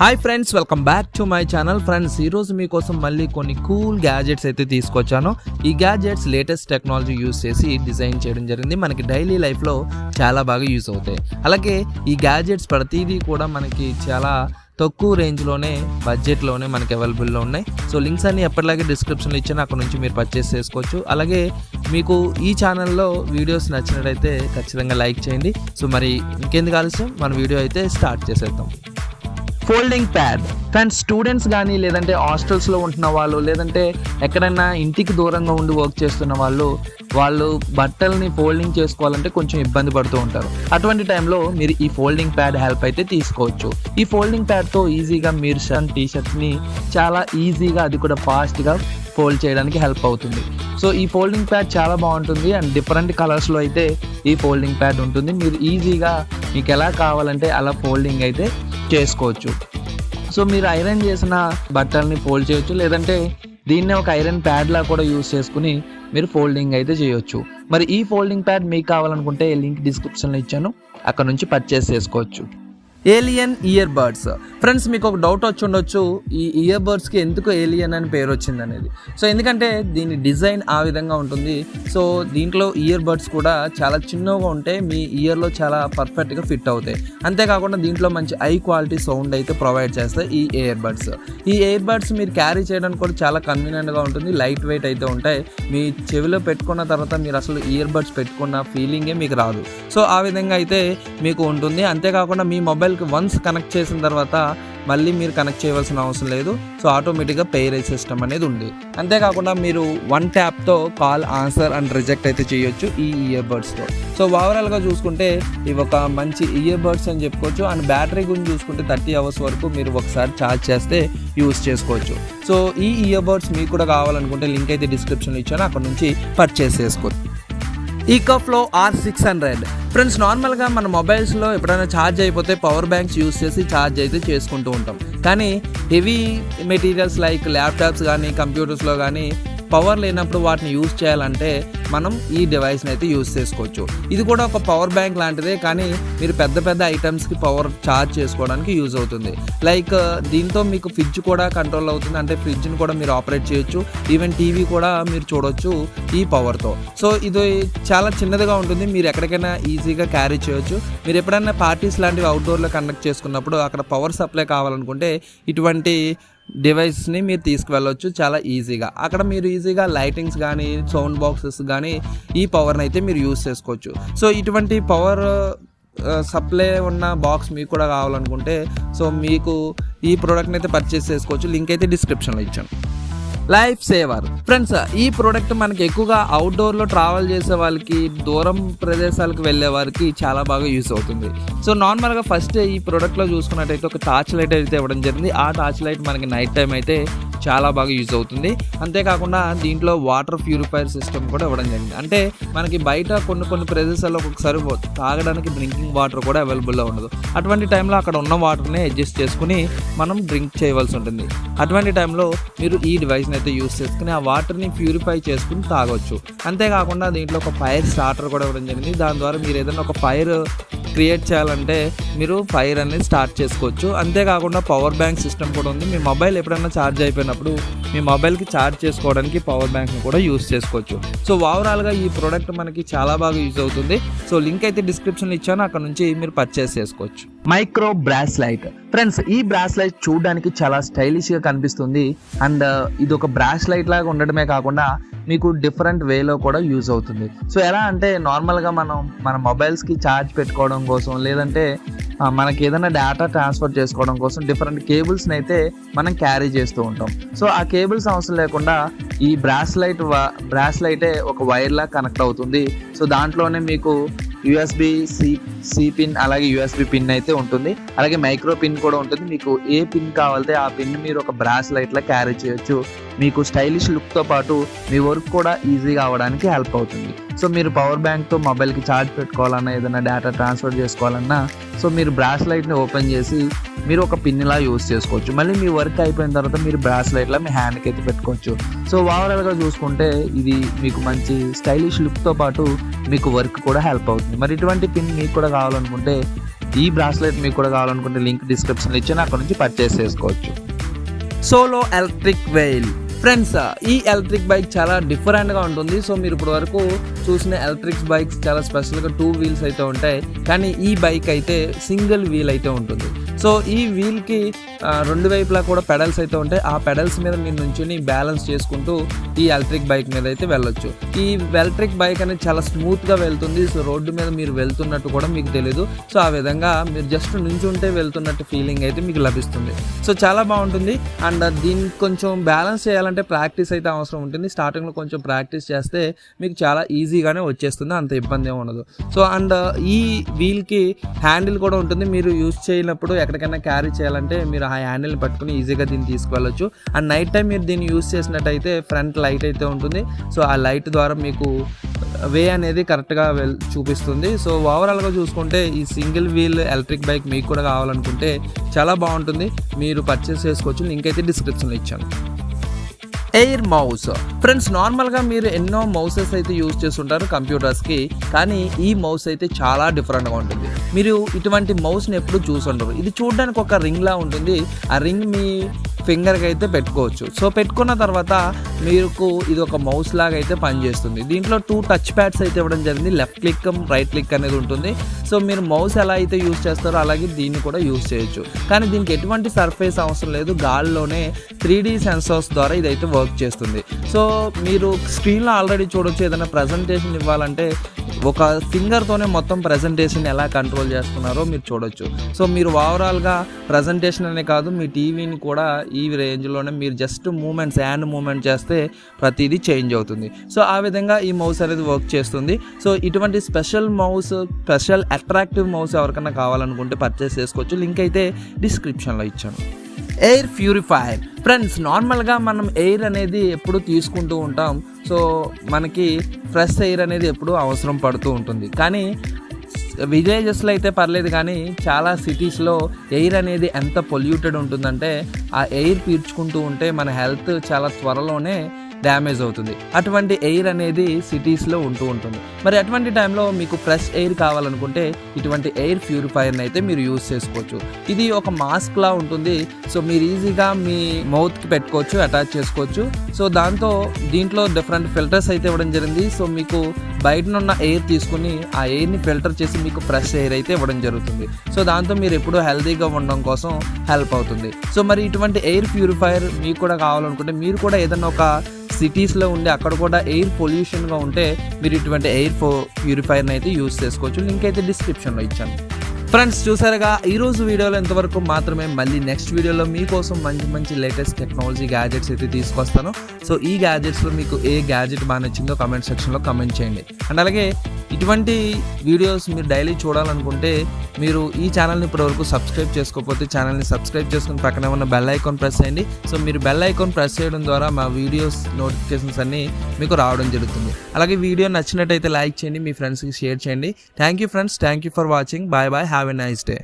Hi friends, welcome back to my channel. Friends, ఈరోజు మీకోసం మళ్ళీ కొన్ని కూల్ గ్యాజెట్స్ అయితే తీసుకొచ్చాను. ఈ గ్యాజెట్స్ లేటెస్ట్ టెక్నాలజీ యూస్ చేసి డిజైన్ చేయడం జరిగింది. మనకి డైలీ లైఫ్లో చాలా బాగా యూస్ అవుతాయి. అలాగే ఈ గ్యాజెట్స్ ప్రతిదీ కూడా మనకి చాలా తక్కువ రేంజ్లోనే బడ్జెట్లోనే మనకి అవైలబుల్లో ఉన్నాయి. సో లింక్స్ అన్ని ఎప్పటిలాగే డిస్క్రిప్షన్లో ఇచ్చాను, అక్కడ నుంచి మీరు పర్చేస్ చేసుకోవచ్చు. అలాగే మీకు ఈ ఛానల్లో వీడియోస్ నచ్చినట్టయితే ఖచ్చితంగా లైక్ చేయండి. సో మరి ఇంకెందుకు ఆలస్యం, మన వీడియో అయితే స్టార్ట్ చేసేద్దాం. ఫోల్డింగ్ ప్యాడ్ ఫ్రెండ్స్, స్టూడెంట్స్ కానీ లేదంటే హాస్టల్స్లో ఉంటున్న వాళ్ళు లేదంటే ఎక్కడైనా ఇంటికి దూరంగా ఉండి వర్క్ చేస్తున్న వాళ్ళు బట్టల్ని ఫోల్డింగ్ చేసుకోవాలంటే కొంచెం ఇబ్బంది పడుతూ ఉంటారు. అటువంటి టైంలో మీరు ఈ ఫోల్డింగ్ ప్యాడ్ హెల్ప్ అయితే తీసుకోవచ్చు. ఈ ఫోల్డింగ్ ప్యాడ్తో ఈజీగా మీరు టీ-షర్ట్స్ని చాలా ఈజీగా, అది కూడా ఫాస్ట్గా ఫోల్డ్ చేయడానికి హెల్ప్ అవుతుంది. సో ఈ ఫోల్డింగ్ ప్యాడ్ చాలా బాగుంటుంది అండ్ డిఫరెంట్ కలర్స్లో అయితే ఈ ఫోల్డింగ్ ప్యాడ్ ఉంటుంది. మీరు ఈజీగా మీకు ఎలా కావాలంటే అలా ఫోల్డింగ్ అయితే చేసుకోవచ్చు. సో మీరు ఐరన్ చేసిన బట్టల్ని ఫోల్డ్ చేయొచ్చు, లేదంటే దీన్నే ఒక ఐరన్ ప్యాడ్లా కూడా యూస్ చేసుకుని మీరు ఫోల్డింగ్ అయితే చేయొచ్చు. మరి ఈ ఫోల్డింగ్ ప్యాడ్ మీకు కావాలనుకుంటే లింక్ డిస్క్రిప్షన్లో ఇచ్చాను, అక్కడ నుంచి పర్చేస్ చేసుకోవచ్చు. ఏలియన్ ఇయర్ బడ్స్ ఫ్రెండ్స్, మీకు ఒక డౌట్ వచ్చి ఉండొచ్చు, ఈ ఇయర్ బడ్స్కి ఎందుకు ఏలియన్ అని పేరు వచ్చింది అనేది. సో ఎందుకంటే దీని డిజైన్ ఆ విధంగా ఉంటుంది. సో దీంట్లో ఇయర్ బడ్స్ కూడా చాలా చిన్నగా ఉంటే మీ ఇయర్లో చాలా పర్ఫెక్ట్గా ఫిట్ అవుతాయి. అంతేకాకుండా దీంట్లో మంచి హై క్వాలిటీ సౌండ్ అయితే ప్రొవైడ్ చేస్తాయి ఈ ఇయర్ బడ్స్. ఈ ఇయర్ బడ్స్ మీరు క్యారీ చేయడానికి కూడా చాలా కన్వీనియంట్గా ఉంటుంది, లైట్ వెయిట్ అయితే ఉంటాయి. మీ చెవిలో పెట్టుకున్న తర్వాత మీరు అసలు ఇయర్ బడ్స్ పెట్టుకున్న ఫీలింగే మీకు రాదు. సో ఆ విధంగా అయితే మీకు ఉంటుంది. అంతేకాకుండా మీ మొబైల్కి వన్స్ కనెక్ట్ చేసిన తర్వాత మళ్ళీ మీరు కనెక్ట్ చేయవలసిన అవసరం లేదు. సో ఆటోమేటిక్గా పెయిర్ సిస్టమ్ అనేది ఉంది. అంతేకాకుండా మీరు వన్ ట్యాప్తో కాల్, ఆన్సర్ అండ్ రిజెక్ట్ అయితే చేయొచ్చు ఈ ఇయర్ బడ్స్తో. సో ఓవరాల్గా చూసుకుంటే ఇవి ఒక మంచి ఇయర్ బడ్స్ అని చెప్పుకోవచ్చు. అండ్ బ్యాటరీ గురించి చూసుకుంటే 30 hours వరకు మీరు ఒకసారి ఛార్జ్ చేస్తే యూస్ చేసుకోవచ్చు. సో ఈ ఇయర్ బడ్స్ మీకు కూడా కావాలనుకుంటే లింక్ అయితే డిస్క్రిప్షన్లో ఇచ్చాను, అక్కడ నుంచి పర్చేస్ చేసుకోవచ్చు. ఈకోఫ్లో R600 ఫ్రెండ్స్, నార్మల్గా మన మొబైల్స్లో ఎప్పుడైనా ఛార్జ్ అయిపోతే పవర్ బ్యాంక్స్ యూస్ చేసి ఛార్జ్ అయితే చేసుకుంటూ ఉంటాం. కానీ హెవీ మెటీరియల్స్ లైక్ ల్యాప్టాప్స్ కానీ కంప్యూటర్స్లో కానీ పవర్ లేనప్పుడు వాటిని యూస్ చేయాలంటే మనం ఈ డివైస్ని అయితే యూస్ చేసుకోవచ్చు. ఇది కూడా ఒక పవర్ బ్యాంక్ లాంటిదే, కానీ మీరు పెద్ద పెద్ద ఐటమ్స్కి పవర్ ఛార్జ్ చేసుకోవడానికి యూజ్ అవుతుంది. లైక్ దీంతో మీకు ఫ్రిడ్జ్ కూడా కంట్రోల్ అవుతుంది, అంటే ఫ్రిడ్జ్ని కూడా మీరు ఆపరేట్ చేయొచ్చు. ఈవెన్ టీవీ కూడా మీరు చూడొచ్చు ఈ పవర్తో. సో ఇది చాలా చిన్నదిగా ఉంటుంది, మీరు ఎక్కడికైనా ఈజీగా క్యారీ చేయొచ్చు. మీరు ఎప్పుడైనా పార్టీస్ లాంటివి అవుట్డోర్లో కండక్ట్ చేసుకున్నప్పుడు అక్కడ పవర్ సప్లై కావాలనుకుంటే ఇటువంటి డివైస్ని మీరు తీసుకువెళ్ళవచ్చు చాలా ఈజీగా. అక్కడ మీరు ఈజీగా లైటింగ్స్ కానీ సౌండ్ బాక్సెస్ కానీ ఈ పవర్ని అయితే మీరు యూస్ చేసుకోవచ్చు. సో ఇటువంటి పవర్ సప్లై ఉన్న బాక్స్ మీకు కూడా కావాలనుకుంటే సో మీకు ఈ ప్రోడక్ట్ని అయితే పర్చేస్ చేసుకోవచ్చు. లింక్ అయితే డిస్క్రిప్షన్లో ఇచ్చాను. లైఫ్ సేవర్ ఫ్రెండ్స్, ఈ ప్రోడక్ట్ మనకి ఎక్కువగా అవుట్డోర్లో ట్రావెల్ చేసే వాళ్ళకి, దూరం ప్రదేశాలకు వెళ్ళే వారికి చాలా బాగా యూస్ అవుతుంది. సో నార్మల్గా ఫస్ట్ ఈ ప్రోడక్ట్లో చూసుకున్నట్టయితే ఒక టార్చ్ లైట్ అయితే ఇవ్వడం జరిగింది. ఆ టార్చ్ లైట్ మనకి నైట్ టైం అయితే చాలా బాగా యూజ్ అవుతుంది. అంతేకాకుండా దీంట్లో వాటర్ ప్యూరిఫైర్ సిస్టమ్ కూడా ఇవ్వడం జరిగింది. అంటే మనకి బయట కొన్ని ప్రదేశాల్లో ఒక్కొక్కసారి తాగడానికి డ్రింకింగ్ వాటర్ కూడా అవైలబుల్లో ఉండదు. అటువంటి టైంలో అక్కడ ఉన్న వాటర్ని అడ్జస్ట్ చేసుకుని మనం డ్రింక్ చేయవలసి ఉంటుంది. అటువంటి టైంలో మీరు ఈ డివైస్ని అయితే యూస్ చేసుకుని ఆ వాటర్ని ప్యూరిఫై చేసుకుని తాగొచ్చు. అంతేకాకుండా దీంట్లో ఒక ఫైర్ స్టార్టర్ కూడా ఇవ్వడం జరిగింది. దాని ద్వారా మీరు ఏదైనా ఒక ఫైర్ క్రియేట్ చేయాలంటే మీరు ఫైర్ అనేది స్టార్ట్ చేసుకోవచ్చు. అంతేకాకుండా పవర్ బ్యాంక్ సిస్టమ్ కూడా ఉంది. మీ మొబైల్ ఎప్పుడైనా ఛార్జ్ అయిపోయినప్పుడు మీ మొబైల్కి ఛార్జ్ చేసుకోవడానికి పవర్ బ్యాంక్ని కూడా యూస్ చేసుకోవచ్చు. సో ఓవరాల్గా ఈ ప్రోడక్ట్ మనకి చాలా బాగా యూజ్ అవుతుంది. సో లింక్ అయితే డిస్క్రిప్షన్లో ఇచ్చాను, అక్కడ నుంచి మీరు పర్చేస్ చేసుకోవచ్చు. మైక్రో బ్రాస్లైట్ ఫ్రెండ్స్, ఈ బ్రాస్లైట్ చూడడానికి చాలా స్టైలిష్గా కనిపిస్తుంది. అండ్ ఇది ఒక బ్రాస్లైట్ లాగా ఉండడమే కాకుండా మీకు డిఫరెంట్ వేలో కూడా యూజ్ అవుతుంది. సో ఎలా అంటే నార్మల్గా మన మొబైల్స్కి ఛార్జ్ పెట్టుకోవడం కోసం, లేదంటే మనకి ఏదైనా డేటా ట్రాన్స్ఫర్ చేసుకోవడం కోసం డిఫరెంట్ కేబుల్స్ని అయితే మనం క్యారీ చేస్తూ ఉంటాం. సో ఆ కేబుల్స్ అవసరం లేకుండా ఈ బ్రాస్లైటే ఒక వైర్లా కనెక్ట్ అవుతుంది. సో దాంట్లోనే మీకు USB-C పిన్, అలాగే USB పిన్ అయితే ఉంటుంది. అలాగే మైక్రో పిన్ కూడా ఉంటుంది. మీకు ఏ పిన్ కావాలంటే ఆ పిన్ మీరు ఒక బ్రాస్లైట్లో క్యారీ చేయొచ్చు. మీకు స్టైలిష్ లుక్తో పాటు మీ వర్క్ కూడా ఈజీగా అవ్వడానికి హెల్ప్ అవుతుంది. సో మీరు పవర్ బ్యాంక్తో మొబైల్కి ఛార్జ్ పెట్టుకోవాలన్నా, ఏదైనా డేటా ట్రాన్స్ఫర్ చేసుకోవాలన్నా సో మీరు బ్రాస్లైట్ని ఓపెన్ చేసి మీరు ఒక పిన్లా యూస్ చేసుకోవచ్చు. మళ్ళీ మీ వర్క్ అయిపోయిన తర్వాత మీరు బ్రాస్లైట్లో మీ హ్యాండ్కి అయితే పెట్టుకోవచ్చు. సో ఓవరాల్గా చూసుకుంటే ఇది మీకు మంచి స్టైలిష్ లుక్తో పాటు మీకు వర్క్ కూడా హెల్ప్ అవుతుంది. మరి ఇటువంటి పిన్ మీకు కూడా కావాలనుకుంటే ఈ బ్రాస్లెట్ మీకు కూడా కావాలనుకుంటే లింక్ డిస్క్రిప్షన్లో ఇచ్చాను, అక్కడ నుంచి పర్చేస్ చేసుకోవచ్చు. సోలో ఎలక్ట్రిక్ వెయిల్ ఫ్రెండ్స్, ఈ ఎలక్ట్రిక్ బైక్ చాలా డిఫరెంట్గా ఉంటుంది. సో మీరు ఇప్పుడు వరకు చూసిన ఎలక్ట్రిక్ బైక్స్ చాలా స్పెషల్గా 2 వీల్స్ అయితే ఉంటాయి, కానీ ఈ బైక్ అయితే సింగిల్ వీల్ అయితే ఉంటుంది. సో ఈ వీల్కి 2 వైపులా కూడా పెడల్స్ అయితే ఉంటాయి. ఆ పెడల్స్ మీద మీరు నుంచుని బ్యాలెన్స్ చేసుకుంటూ ఈ ఎలక్ట్రిక్ బైక్ మీద అయితే వెళ్ళొచ్చు. ఈ ఎలక్ట్రిక్ బైక్ అనేది చాలా స్మూత్గా వెళ్తుంది. సో రోడ్డు మీద మీరు వెళ్తున్నట్టు కూడా మీకు తెలియదు. సో ఆ విధంగా మీరు జస్ట్ నుంచుంటే వెళ్తున్నట్టు ఫీలింగ్ అయితే మీకు లభిస్తుంది. సో చాలా బాగుంటుంది. అండ్ దీనికి కొంచెం బ్యాలెన్స్ చేయాలంటే ప్రాక్టీస్ అయితే అవసరం ఉంటుంది. స్టార్టింగ్లో కొంచెం ప్రాక్టీస్ చేస్తే మీకు చాలా ఈజీగానే వచ్చేస్తుంది, అంత ఇబ్బంది ఏమి ఉండదు. సో అండ్ ఈ వీల్కి హ్యాండిల్ కూడా ఉంటుంది. మీరు యూజ్ చేయనప్పుడు ఎక్కడికైనా క్యారీ చేయాలంటే మీరు ఆ హ్యాండిల్ని పట్టుకుని ఈజీగా దీన్ని తీసుకువెళ్ళొచ్చు. అండ్ నైట్ టైం మీరు దీన్ని యూజ్ చేసినట్టయితే ఫ్రంట్ లైట్ అయితే ఉంటుంది. సో ఆ లైట్ ద్వారా మీకు వే అనేది కరెక్ట్గా చూపిస్తుంది. సో ఓవరాల్గా చూసుకుంటే ఈ సింగిల్ వీల్ ఎలక్ట్రిక్ బైక్ మీకు కూడా కావాలనుకుంటే చాలా బాగుంటుంది, మీరు పర్చేస్ చేసుకోవచ్చు. లింక్ అయితే డిస్క్రిప్షన్లో ఇచ్చాను. ఎయిర్ మౌస్ ఫ్రెండ్స్, నార్మల్గా మీరు ఎన్నో మౌసెస్ అయితే యూజ్ చేస్తుంటారు కంప్యూటర్స్కి, కానీ ఈ మౌస్ అయితే చాలా డిఫరెంట్గా ఉంటుంది. మీరు ఇటువంటి మౌస్ని ఎప్పుడు చూసుండరు. ఇది చూడడానికి ఒక రింగ్లా ఉంటుంది. ఆ రింగ్ మీ ఫింగర్కి అయితే పెట్టుకోవచ్చు. సో పెట్టుకున్న తర్వాత మీకు ఇది ఒక మౌస్ లాగా అయితే పనిచేస్తుంది. దీంట్లో 2 టచ్ ప్యాడ్స్ అయితే ఇవ్వడం జరిగింది. లెఫ్ట్ క్లిక్, రైట్ క్లిక్ అనేది ఉంటుంది. సో మీరు మౌస్ ఎలా అయితే యూజ్ చేస్తారో అలాగే దీన్ని కూడా యూజ్ చేయొచ్చు. కానీ దీనికి ఎటువంటి సర్ఫేస్ అవసరం లేదు. గాల్లోనే 3D సెన్సార్స్ ద్వారా ఇదైతే వర్క్ చేస్తుంది. సో మీరు స్క్రీన్లో ఆల్రెడీ చూడొచ్చు. ఏదైనా ప్రజెంటేషన్ ఇవ్వాలంటే ఒక ఫింగర్తోనే మొత్తం ప్రజెంటేషన్ ఎలా కంట్రోల్ చేస్తున్నారో మీరు చూడొచ్చు. సో మీరు ఓవరాల్గా ప్రజెంటేషన్ అనే కాదు, మీ టీవీని కూడా ఈ రేంజ్లోనే మీరు జస్ట్ హ్యాండ్ మూమెంట్ చేస్తే ప్రతిదీ చేంజ్ అవుతుంది. సో ఆ విధంగా ఈ మౌస్ అనేది వర్క్ చేస్తుంది. సో ఇటువంటి స్పెషల్ అట్రాక్టివ్ మౌస్ ఎవరికైనా కావాలనుకుంటే పర్చేస్ చేసుకోవచ్చు. లింక్ అయితే డిస్క్రిప్షన్లో ఇచ్చాను. ఎయిర్ ప్యూరిఫైయర్ ఫ్రెండ్స్, నార్మల్గా మనం ఎయిర్ అనేది ఎప్పుడు తీసుకుంటూ ఉంటాం. సో మనకి ఫ్రెష్ ఎయిర్ అనేది ఎప్పుడు అవసరం పడుతూ ఉంటుంది. కానీ విలేజెస్లో అయితే పర్లేదు, కానీ చాలా సిటీస్లో ఎయిర్ అనేది ఎంత పొల్యూటెడ్ ఉంటుందంటే ఆ ఎయిర్ పీల్చుకుంటూ ఉంటే మన హెల్త్ చాలా త్వరలోనే డ్యామేజ్ అవుతుంది. అటువంటి ఎయిర్ అనేది సిటీస్లో ఉంటుంది. మరి అటువంటి టైంలో మీకు ఫ్రెష్ ఎయిర్ కావాలనుకుంటే ఇటువంటి ఎయిర్ ప్యూరిఫైయర్ని అయితే మీరు యూజ్ చేసుకోవచ్చు. ఇది ఒక మాస్క్లా ఉంటుంది. సో మీరు ఈజీగా మీ మౌత్కి పెట్టుకోవచ్చు, అటాచ్ చేసుకోవచ్చు. సో దీంట్లో డిఫరెంట్ ఫిల్టర్స్ అయితే ఇవ్వడం జరిగింది. సో మీకు బయటనున్న ఎయిర్ తీసుకుని ఆ ఎయిర్ని ఫిల్టర్ చేసి మీకు ఫ్రెష్ ఎయిర్ అయితే ఇవ్వడం జరుగుతుంది. సో దాంతో మీరు ఎప్పుడూ హెల్తీగా ఉండడం కోసం హెల్ప్ అవుతుంది. సో మరి ఇటువంటి ఎయిర్ ప్యూరిఫైయర్ మీకు కూడా కావాలనుకుంటే, మీరు కూడా ఏదైనా ఒక సిటీస్లో ఉండి అక్కడ కూడా ఎయిర్ పొల్యూషన్గా ఉంటే మీరు ఇటువంటి ఎయిర్ ప్యూరిఫైయర్ని అయితే యూజ్ చేసుకోవచ్చు. లింక్ అయితే డిస్క్రిప్షన్లో ఇచ్చాను. ఫ్రెండ్స్, చూసారుగా ఈరోజు వీడియోలో ఎంతవరకు మాత్రమే. మళ్ళీ నెక్స్ట్ వీడియోలో మీకోసం మంచి లేటెస్ట్ టెక్నాలజీ గ్యాజెట్స్ అయితే తీసుకొస్తాను. సో ఈ గ్యాజెట్స్లో మీకు ఏ గ్యాజెట్ బాగా నచ్చిందో కామెంట్ సెక్షన్లో కామెంట్ చేయండి. అండ్ అలాగే ఇటువంటి వీడియోస్ మీరు డైలీ చూడాలనుకుంటే మీరు ఈ ఛానల్ని ఇప్పటివరకు సబ్స్క్రైబ్ చేసుకోకపోతే ఛానల్ని సబ్స్క్రైబ్ చేసుకుని పక్కనే ఉన్న బెల్ ఐకాన్ ప్రెస్ చేయండి. సో మీరు బెల్ ఐకాన్ ప్రెస్ చేయడం ద్వారా మా వీడియోస్ నోటిఫికేషన్స్ అన్నీ మీకు రావడం జరుగుతుంది. అలాగే వీడియో నచ్చినట్టయితే లైక్ చేయండి, మీ ఫ్రెండ్స్కి షేర్ చేయండి. Thank you friends, thank you for watching. Bye bye, have a nice day.